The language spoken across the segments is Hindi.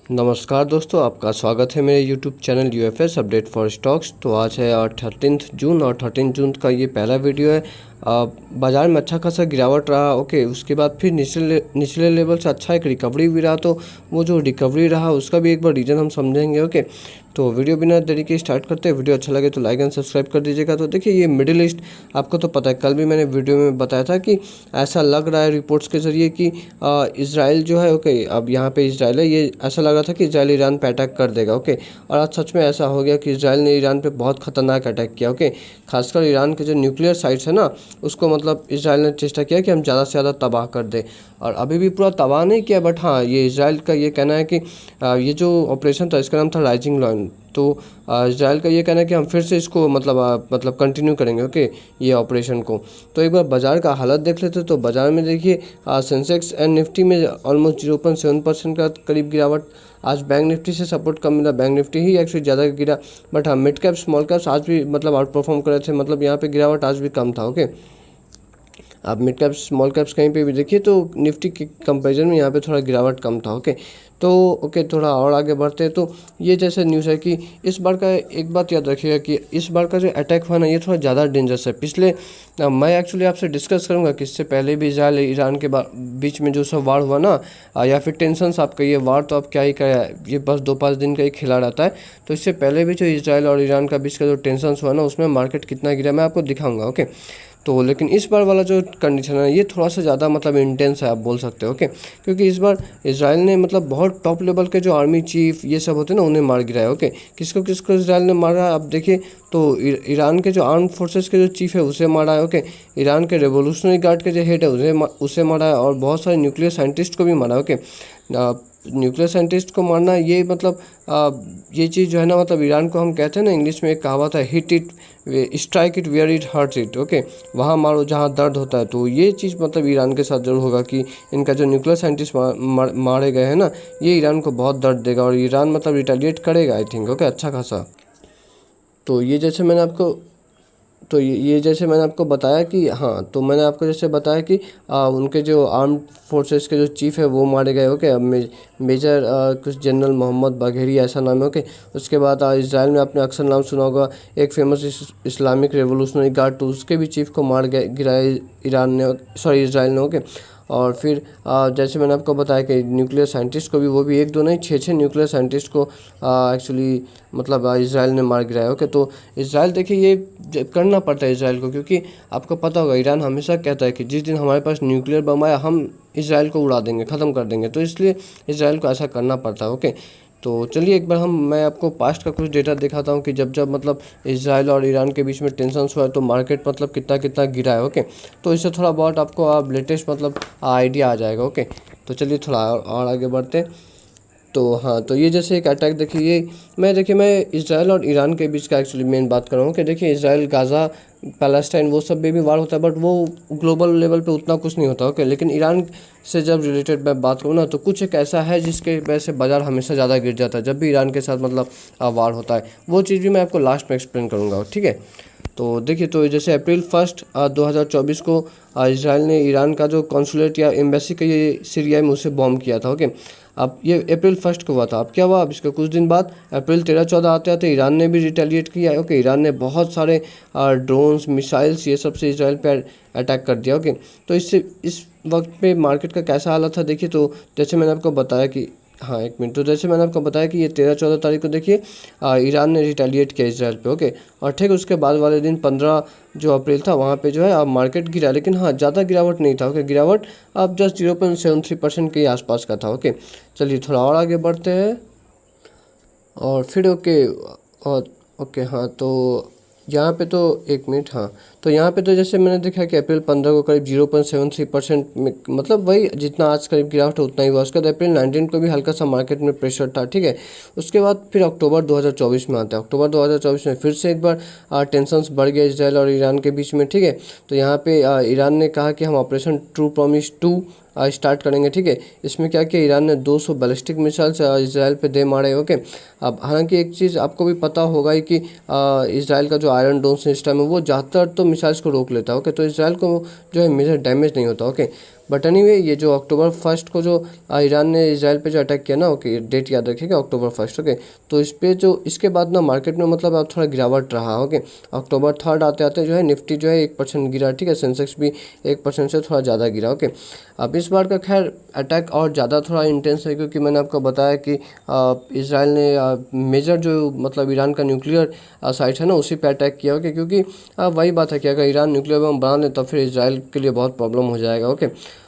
नमस्कार दोस्तों, आपका स्वागत है मेरे YouTube channel UFS update for stocks. तो आज है 13 जून और 13 जून का ये पहला वीडियो है। बाज़ार में अच्छा खासा गिरावट रहा। ओके, उसके बाद फिर निचले लेवल से अच्छा एक रिकवरी भी रहा। तो वो जो रिकवरी रहा उसका भी एक बार रीज़न हम समझेंगे। ओके, तो वीडियो बिना देरी के स्टार्ट करते हैं। वीडियो अच्छा लगे तो लाइक एंड सब्सक्राइब कर दीजिएगा। तो देखिए, ये मिडिल ईस्ट आपको तो पता है, कल भी मैंने वीडियो में बताया था कि ऐसा लग रहा है रिपोर्ट्स के ज़रिए कि इज़राइल जो है, ओके, अब यहाँ पे इज़राइल है, ये ऐसा लग रहा था कि इज़राइल ईरान पे अटैक कर देगा। ओके, और आज सच में ऐसा हो गया कि इज़राइल ने ईरान पे बहुत ख़तरनाक अटैक किया। ओके, खासकर ईरान के जो न्यूक्लियर साइट्स है ना, उसको मतलब इज़राइल ने चेष्टा किया कि हम ज़्यादा से ज़्यादा तबाह कर दें। और अभी भी पूरा तबाह नहीं किया, बट हाँ, ये इज़राइल का ये कहना है कि ये जो ऑपरेशन था इसका नाम था राइजिंग लायन। तो इज़राइल का ये कहना है कि हम फिर से इसको मतलब कंटिन्यू करेंगे। ओके, ये ऑपरेशन को। तो एक बार बाज़ार का हालत देख लेते। तो बाज़ार में देखिए, सेंसेक्स एंड निफ्टी में ऑलमोस्ट 0.7% का करीब गिरावट। आज बैंक निफ्टी से सपोर्ट कम मिला, बैंक निफ्टी ही एक्चुअली ज़्यादा गिरा। बट हाँ, मिड कैप स्मॉल कैप्स आज भी मतलब आउट परफॉर्म कर रहे थे, मतलब यहाँ पे गिरावट आज भी कम था। ओके, आप मिड कैप्स स्मॉल कैप्स कहीं पे भी देखिए तो निफ्टी के कंपैरिजन में यहाँ पे थोड़ा गिरावट कम था। ओके, तो ओके, थोड़ा और आगे बढ़ते हैं। तो ये जैसे न्यूज़ है कि इस बार का एक बात याद रखिएगा कि इस बार का जो अटैक हुआ ना, ये थोड़ा ज़्यादा डेंजरस है। पिछले मैं एक्चुअली आपसे डिस्कस करूँगा कि इससे पहले भी इजराइल ईरान के बीच में जो सब वार हुआ ना, या फिर टेंशन्स आप कहिए, वार तो आप क्या ही करें, ये बस 2-5 दिन का ही खिला रहता है। तो इससे पहले भी जो इजराइल और ईरान का बीच का जो टेंशन्स हुआ ना, उसमें मार्केट कितना गिरा मैं आपको दिखाऊंगा। ओके, तो लेकिन इस बार वाला जो कंडीशन है ये थोड़ा सा ज़्यादा मतलब इंटेंस है, आप बोल सकते हो। ओके, क्योंकि इस बार इसराइल ने मतलब बहुत टॉप लेवल के जो आर्मी चीफ ये सब होते हैं ना, उन्हें मार गिराया। ओके, किसको किसको इसराइल ने मारा आप देखिए तो ईरान के जो आर्म फोर्सेस के जो चीफ है उसे मारा है। ओके, ईरान के रेवोल्यूशनरी गार्ड के जो हेड है उसे मारा है, और बहुत सारे न्यूक्लियर साइंटिस्ट को भी मारा है। ओके, न्यूक्लियर साइंटिस्ट को मारना ये मतलब ये चीज़ जो है ना, मतलब ईरान को हम कहते हैं ना, इंग्लिश में एक कहावत है, hit it strike it where it hurts it. Okay, वहाँ मारो जहाँ दर्द होता है। तो ये चीज़ मतलब ईरान के साथ जरूर होगा कि इनका जो न्यूक्लियर साइंटिस्ट मारे गए हैं ना, ये ईरान को बहुत दर्द देगा और ईरान मतलब रिटेलिएट करेगा, आई थिंक। ओके, अच्छा खासा। तो ये जैसे मैंने आपको तो ये जैसे मैंने आपको बताया कि हाँ, तो मैंने आपको जैसे बताया कि उनके जो आर्म्ड फोर्सेस के जो चीफ है वो मारे गए। ओके, अब मेजर कुछ जनरल मोहम्मद बाघेरी ऐसा नाम है। ओके, उसके बाद इसराइल में आपने अक्सर नाम सुना होगा, एक फेमस इस्लामिक रेवोल्यूशनरी गार्ड, तो उसके भी चीफ को मार गए गिराया ईरान ने, सॉरी इजराइल ने। ओके, और फिर जैसे मैंने आपको बताया कि न्यूक्लियर साइंटिस्ट को भी, वो भी एक दो नहीं, 6 न्यूक्लियर साइंटिस्ट को एक्चुअली मतलब इजराइल ने मार गिराया। ओके, तो इजराइल देखिए ये करना पड़ता है इजराइल को, क्योंकि आपको पता होगा ईरान हमेशा कहता है कि जिस दिन हमारे पास न्यूक्लियर बम आया हम इजराइल को उड़ा देंगे, ख़त्म कर देंगे। तो इसलिए इजराइल को ऐसा करना पड़ता है। ओके, तो चलिए एक बार मैं आपको पास्ट का कुछ डेटा दिखाता हूँ कि जब जब मतलब इजराइल और ईरान के बीच में टेंशन हुआ है तो मार्केट मतलब कितना कितना गिरा है। ओके, तो इससे थोड़ा बहुत आपको आप लेटेस्ट मतलब आइडिया आ जाएगा। ओके, तो चलिए थोड़ा और आगे बढ़ते हैं। तो हाँ, तो ये जैसे एक अटैक देखिए, मैं इजराइल और ईरान के बीच का एक्चुअली मेन बात कर रहा हूँ कि देखिए इजराइल गाज़ा पैलेस्टाइन वो सब में भी वार होता है, बट वो ग्लोबल लेवल पे उतना कुछ नहीं होता। ओके, लेकिन ईरान से जब रिलेटेड मैं बात करूँ ना, तो कुछ एक ऐसा है जिसके वजह से बाज़ार हमेशा ज़्यादा गिर जाता है जब भी ईरान के साथ मतलब वार होता है। वो चीज़ भी मैं आपको लास्ट में एक्सप्लेन करूँगा, ठीक है। तो देखिए, तो जैसे अप्रैल 1 2024 को इसराइल ने ईरान का जो कॉन्सुलेट या एम्बेसी का ये सीरिया में उसे बॉम्ब किया था। ओके, अब ये अप्रैल 1 को हुआ था। अब क्या हुआ, अब इसके कुछ दिन बाद अप्रैल 13-14 आते आते ईरान ने भी रिटेलिएट किया। ओके, ईरान ने बहुत सारे ड्रोन्स मिसाइल्स ये सब से इसराइल पर अटैक कर दिया। ओके, तो इससे इस वक्त पे मार्केट का कैसा हालत था देखिए। तो जैसे मैंने आपको बताया कि हाँ, एक मिनट, तो जैसे मैंने आपको बताया कि ये 13-14 तारीख को देखिए ईरान ने रिटेलिएट किया इसराइल पे। ओके, और ठीक उसके बाद वाले दिन 15 जो अप्रैल था वहाँ पे जो है अब मार्केट गिरा, लेकिन हाँ ज़्यादा गिरावट नहीं था। ओके, गिरावट अब जस्ट 0.73% के आसपास का था। ओके, चलिए थोड़ा और आगे बढ़ते हैं। और फिर ओके, और ओके, हाँ, तो यहाँ पे तो एक मिनट, हाँ, तो यहाँ पे तो जैसे मैंने देखा कि अप्रैल 15 को करीब 0.73% में, मतलब वही जितना आज करीब गिरावट है उतना ही हुआ। उसके बाद अप्रैल 19 को भी हल्का सा मार्केट में प्रेशर था, ठीक है। उसके बाद फिर अक्टूबर 2024 में आता है। अक्टूबर 2024 में फिर से एक बार टेंशन्स बढ़ गया इसराइल और ईरान के बीच में, ठीक है। तो यहाँ पे ईरान ने कहा कि हम ऑपरेशन ट्रू प्रॉमिस 2 स्टार्ट करेंगे, ठीक है। इसमें क्या किया, ईरान ने 200 बैलिस्टिक मिसाइल्स इसराइल पे दे मारे। ओके, अब हालांकि एक चीज़ आपको भी पता होगा ही कि इसराइल का जो आयरन डोम सिस्टम है वो ज़्यादातर तो मिसाइल्स को रोक लेता है। ओके, तो इसराइल को जो है मेजर डैमेज नहीं होता। ओके, बट एनीवे ये जो अक्टूबर 1 को जो ईरान ने इसराइल पे जो अटैक किया ना, ओके डेट याद रखिएगा अक्टूबर 1, ओके। तो इस पे जो इसके बाद ना मार्केट में मतलब अब थोड़ा गिरावट रहा, ओके। अक्टूबर 3 आते आते जो है निफ्टी जो है 1% गिरा, ठीक है। सेंसेक्स भी 1% से थोड़ा ज़्यादा गिरा, ओके। अब इस बार का खैर अटैक और ज़्यादा थोड़ा इंटेंस है, क्योंकि मैंने आपको बताया कि इसराइल ने मेजर जो मतलब ईरान का न्यूक्लियर साइट है ना उसी पे अटैक किया, ओके। क्योंकि वही बात है कि अगर ईरान न्यूक्लियर बम बना ले तो फिर इसराइल के लिए बहुत प्रॉब्लम हो जाएगा, ओके।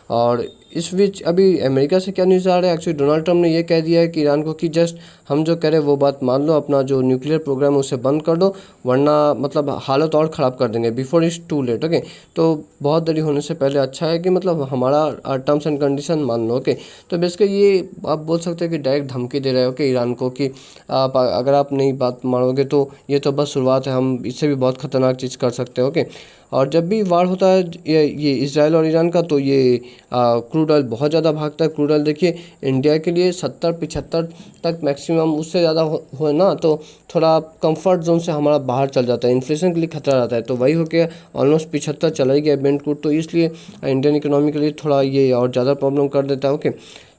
और इस बीच अभी अमेरिका से क्या न्यूज़ आ रहा है, एक्चुअली डोनाल्ड ट्रम्प ने ये कह दिया है कि ईरान को कि जस्ट हम जो कह रहे हैं वो बात मान लो, अपना जो न्यूक्लियर प्रोग्राम है उसे बंद कर दो, वरना मतलब हालत और ख़राब कर देंगे, before it's too late, okay. तो बहुत देरी होने से पहले अच्छा है कि मतलब हमारा टर्म्स एंड कंडीशन मान लो, ओके। तो बेसिकली ये आप बोल सकते हैं कि डायरेक्ट धमकी दे रहे हो कि ईरान को कि आप अगर आप नई बात मानोगे तो ये तो बस शुरुआत है, हम इससे भी बहुत ख़तरनाक चीज़ कर सकते हैं, ओके। और जब भी वार होता है ये इसराइल और ईरान का, तो ये क्रूड ऑयल बहुत ज़्यादा भागता है। क्रूड ऑयल देखिए इंडिया के लिए 70-75 तक मैक्सिमम, उससे ज़्यादा हो ना तो थोड़ा कंफर्ट जोन से हमारा बाहर चल जाता है, इन्फ्लेशन के लिए खतरा रहता है। तो वही हो गया, ऑलमोस्ट 75 चला ही गया ब्रेंट क्रूड, तो इसलिए इंडियन इकोनॉमी के लिए थोड़ा ये और ज़्यादा प्रॉब्लम कर देता है, ओके।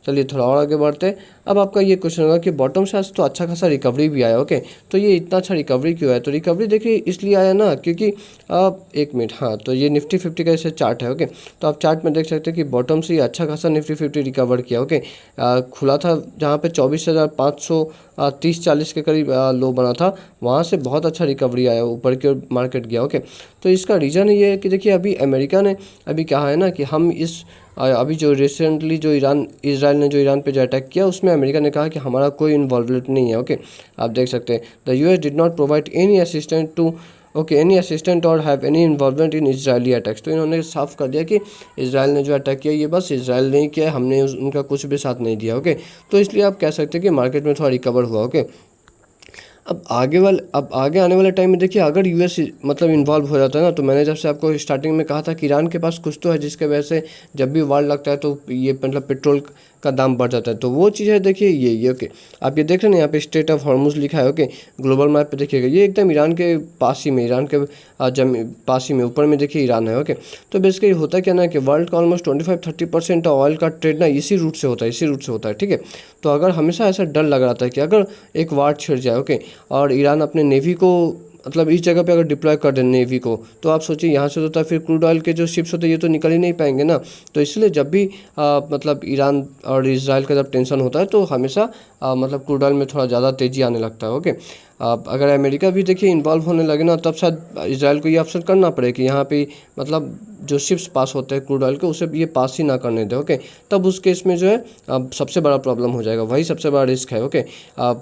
चलिए थोड़ा और आगे बढ़ते हैं। अब आपका ये क्वेश्चन होगा कि बॉटम से आज तो अच्छा खासा रिकवरी भी आया, ओके। तो ये इतना अच्छा रिकवरी क्यों है? तो रिकवरी देखिए इसलिए आया ना क्योंकि अब एक मिनट, हाँ, तो ये निफ्टी 50 का ऐसे चार्ट है, ओके। तो आप चार्ट में देख सकते हैं कि बॉटम से ये अच्छा खासा निफ्टी 50 रिकवर किया, ओके। खुला था जहाँ पे 24,530-40 के करीब लो बना था, वहाँ से बहुत अच्छा रिकवरी आया, ऊपर की ओर मार्केट गया, ओके। तो इसका रीज़न ये है कि देखिए अभी अमेरिका ने अभी कहा है ना कि हम इस अभी जो रिसेंटली जो इसराइल ने जो ईरान पे जो अटैक किया उसमें अमेरिका ने कहा कि हमारा कोई इन्वॉल्वमेंट नहीं है, ओके। आप देख सकते हैं the US did not provide any assistant to, okay, any assistant और have any involvement in Israeli attacks. तो इन्होंने साफ कर दिया कि इसराइल ने जो अटैक किया ये बस इसराइल ने किया, हमने उनका कुछ भी साथ नहीं दिया, ओके। तो इसलिए आप कह सकते हैं कि मार्केट में थोड़ा रिकवर हुआ, ओके। अब आगे आने वाले टाइम में देखिए अगर यूएस मतलब इन्वॉल्व हो जाता है ना, तो मैंने जब से आपको स्टार्टिंग में कहा था कि ईरान के पास कुछ तो है जिसके वजह से जब भी वार लगता है तो ये मतलब पेट्रोल का दाम बढ़ जाता है। तो वो चीज़ है देखिए ये ओके। आप ये देख रहे हैं यहाँ पे स्टेट ऑफ हॉर्मुज लिखा है, ओके। ग्लोबल मैप पे देखिएगा ये एकदम ईरान के पास ही में, ईरान के पास ही में ऊपर में देखिए ईरान है, ओके। तो बेसिकली होता क्या ना कि वर्ल्ड का ऑलमोस्ट 25-30% ऑयल का ट्रेड ना इसी रूट से होता है, ठीक है। तो अगर हमेशा ऐसा डर लग रहा था कि अगर एक वार छिड़ जाए, ओके, और ईरान अपने नेवी को मतलब इस जगह पे अगर डिप्लॉय कर दें नेवी को, तो आप सोचिए यहाँ से तो फिर क्रूड ऑयल के जो शिप्स होते हैं ये तो निकल ही नहीं पाएंगे ना। तो इसलिए जब भी मतलब ईरान और इसराइल का जब टेंशन होता है तो हमेशा मतलब क्रूड ऑयल में थोड़ा ज़्यादा तेज़ी आने लगता है, ओके। अगर अमेरिका भी देखिए इन्वॉल्व होने लगे ना तब शायद इसराइल को ये ऑप्शन करना पड़े कि यहाँ पे मतलब जो शिप्स पास होते हैं क्रूड ऑयल के उसे ये पास ही ना करने दें, ओके। तब उस केस में जो है सबसे बड़ा प्रॉब्लम हो जाएगा, वही सबसे बड़ा रिस्क है, ओके।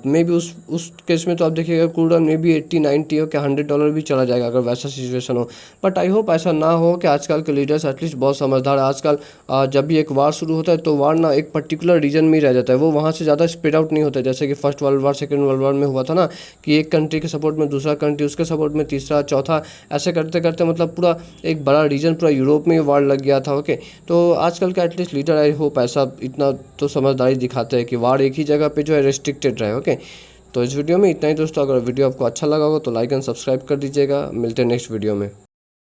मे बी उस केस में तो आप देखिएगा crude oil may be 80-90 okay $100 भी चला जाएगा अगर वैसा सिचुएशन हो। बट आई होप ऐसा ना हो कि आजकल के लीडर्स एटलीस्ट बहुत समझदार है। आजकल जब भी एक वार शुरू होता है तो वार ना एक पर्टिकुलर रीजन में ही रह जाता है, वो वहाँ से ज़्यादा स्प्रेड आउट नहीं होता है। जैसे कि first world war second world war में हुआ था ना कि एक कंट्री के सपोर्ट में दूसरा कंट्री, उसके सपोर्ट में तीसरा, चौथा, ऐसे करते करते मतलब पूरा एक बड़ा रीजन पूरा यूरोप में वार लग गया था, ओके। तो आजकल का एटलीस्ट लीडर आई होप ऐसा इतना तो समझदारी दिखाते हैं कि वार एक ही जगह पे जो है रेस्ट्रिक्टेड रहे, ओके। तो इस वीडियो में इतना ही दोस्तों। अगर वीडियो आपको अच्छा लगा हो तो लाइक एंड सब्सक्राइब कर दीजिएगा। मिलते हैं नेक्स्ट वीडियो में।